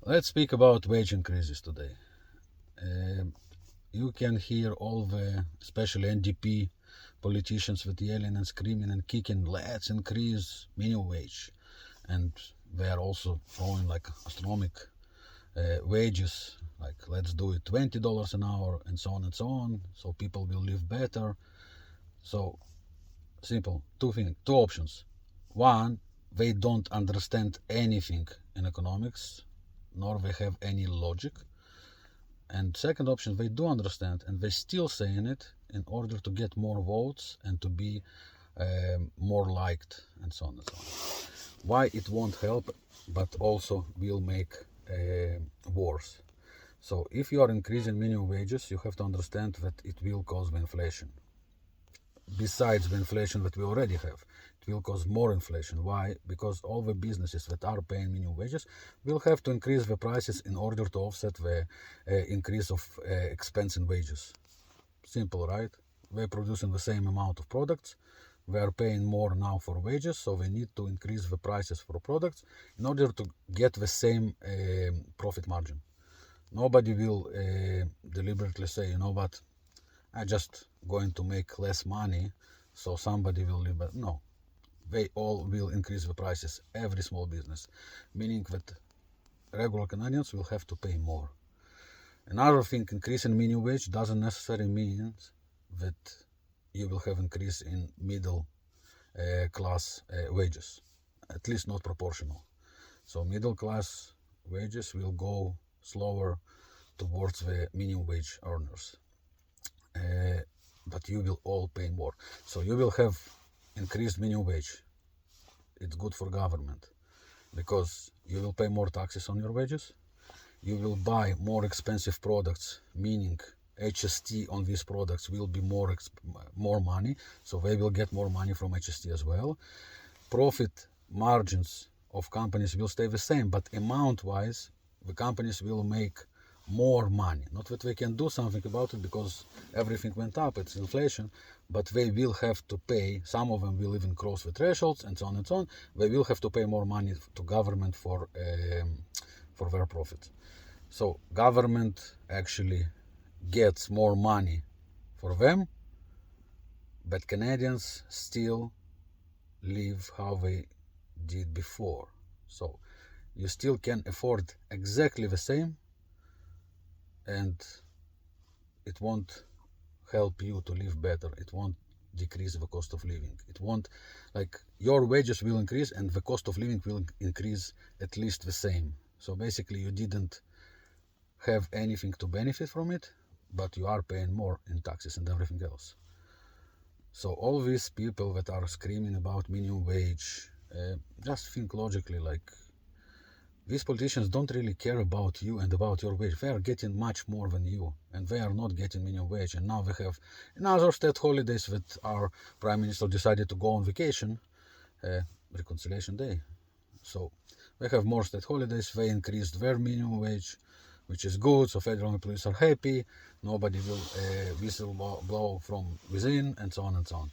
Let's speak about wage increases today. You can hear all the, especially NDP politicians with yelling and screaming and kicking, let's increase minimum wage. And they are also throwing like astronomical wages, like let's do it $20 an hour and so on, so people will live better. So simple, two options. One, they don't understand anything in economics, nor they have any logic. And second option, they do understand and they still saying it in order to get more votes and to be more liked and so on and so on. Why it won't help, but also will make worse. So if you are increasing minimum wages, you have to understand that it will cause the inflation. Besides the inflation that we already have, it will cause more inflation. Why? Because all the businesses that are paying minimum wages will have to increase the prices in order to offset the increase of expense in wages. Simple, right? They're producing the same amount of products. They are paying more now for wages, so they need to increase the prices for products in order to get the same profit margin. Nobody will deliberately say, you know what, I'm just going to make less money so somebody will live better. No, they all will increase the prices, every small business, meaning that regular Canadians will have to pay more. Another thing, increasing minimum wage doesn't necessarily mean that you will have increase in middle class wages, at least not proportional. So middle class wages will go slower towards the minimum wage earners. But you will all pay more. So you will have increased minimum wage. It's good for government because you will pay more taxes on your wages. You will buy more expensive products, meaning HST on these products will be more money, so they will get more money from HST as well. Profit margins of companies will stay the same, but amount-wise, the companies will make more money. Not that they can do something about it because everything went up, it's inflation, but they will have to pay, some of them will even cross the thresholds and so on and so on. They will have to pay more money to government for their profits. So government actually gets more money for them, but Canadians still live how they did before. So you still can afford exactly the same, and it won't help you to live better. It won't decrease the cost of living. It won't, like, your wages will increase and the cost of living will increase at least the same. So basically you didn't have anything to benefit from it, but you are paying more in taxes and everything else. So all these people that are screaming about minimum wage, just think logically, like, these politicians don't really care about you and about your wage. They are getting much more than you, and they are not getting minimum wage. And now they have another state holidays that our prime minister decided to go on vacation, Reconciliation Day. So they have more state holidays. They increased their minimum wage, which is good. So federal employees are happy. Nobody will whistle-blow from within, and so on and so on.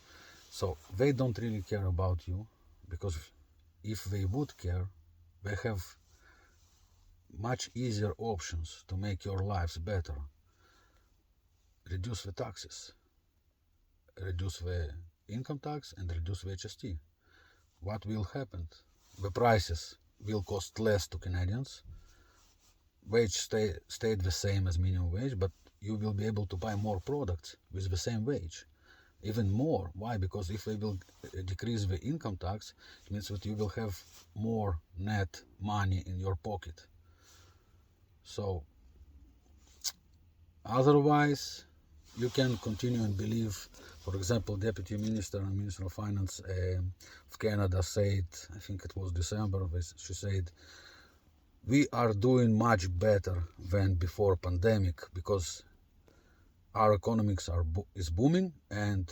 So they don't really care about you, because if they would care, they have much easier options to make your lives better. Reduce the taxes, reduce the income tax, and reduce the HST. What will happen? The prices will cost less to Canadians. Wage stayed the same as minimum wage, but you will be able to buy more products with the same wage. Even more. Why? Because if they will decrease the income tax, it means that you will have more net money in your pocket. So otherwise, you can continue and believe. For example, Deputy Minister and Minister of Finance of Canada said, I think it was December, she said, we are doing much better than before pandemic because our economics is booming and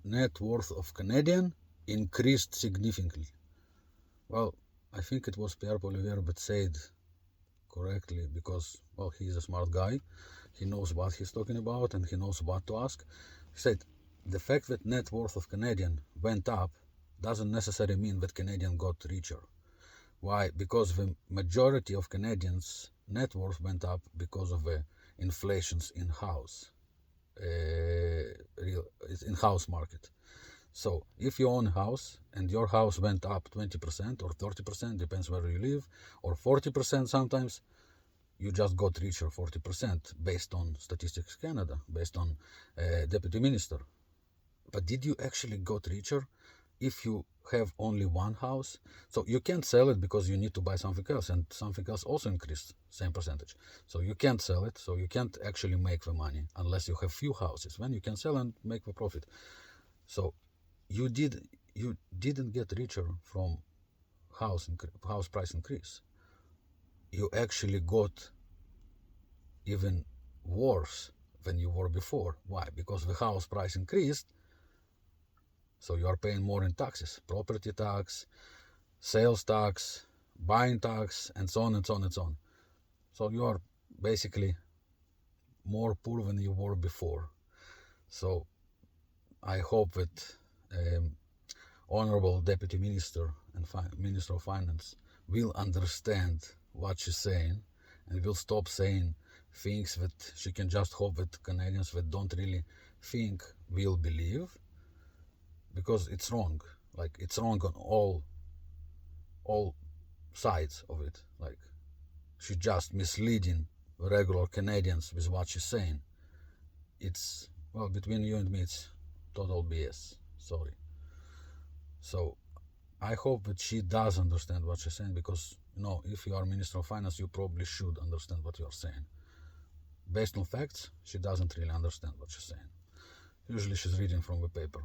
net worth of Canadian increased significantly. Well, I think it was Pierre Poilievre that said correctly, because, well, he's a smart guy. He knows what he's talking about and he knows what to ask. He said, the fact that net worth of Canadian went up doesn't necessarily mean that Canadian got richer. Why? Because the majority of Canadians net worth went up because of inflations in house, in house market. So if you own a house and your house went up 20% or 30%, depends where you live, or 40% sometimes, you just got richer 40% based on Statistics Canada, based on Deputy Minister. But did you actually got richer if you have only one house? So you can't sell it because you need to buy something else, and something else also increased same percentage. So you can't sell it, so you can't actually make the money unless you have few houses. When you can sell and make the profit. So you didn't get richer from house price increase. You actually got even worse than you were before. Why? Because the house price increased, so you are paying more in taxes, property tax, sales tax, buying tax, and so on and so on and so on. So you are basically more poor than you were before. So I hope that Honorable Deputy Minister and Minister of Finance will understand what she's saying and will stop saying things that she can just hope that Canadians that don't really think will believe, because it's wrong. Like, it's wrong on all sides of it. Like, she's just misleading regular Canadians with what she's saying. It's, well, between you and me, it's total BS. Sorry. So I hope that she does understand what she's saying, because, if you are Minister of Finance, you probably should understand what you are saying. Based on facts, she doesn't really understand what she's saying. Usually she's reading from the paper.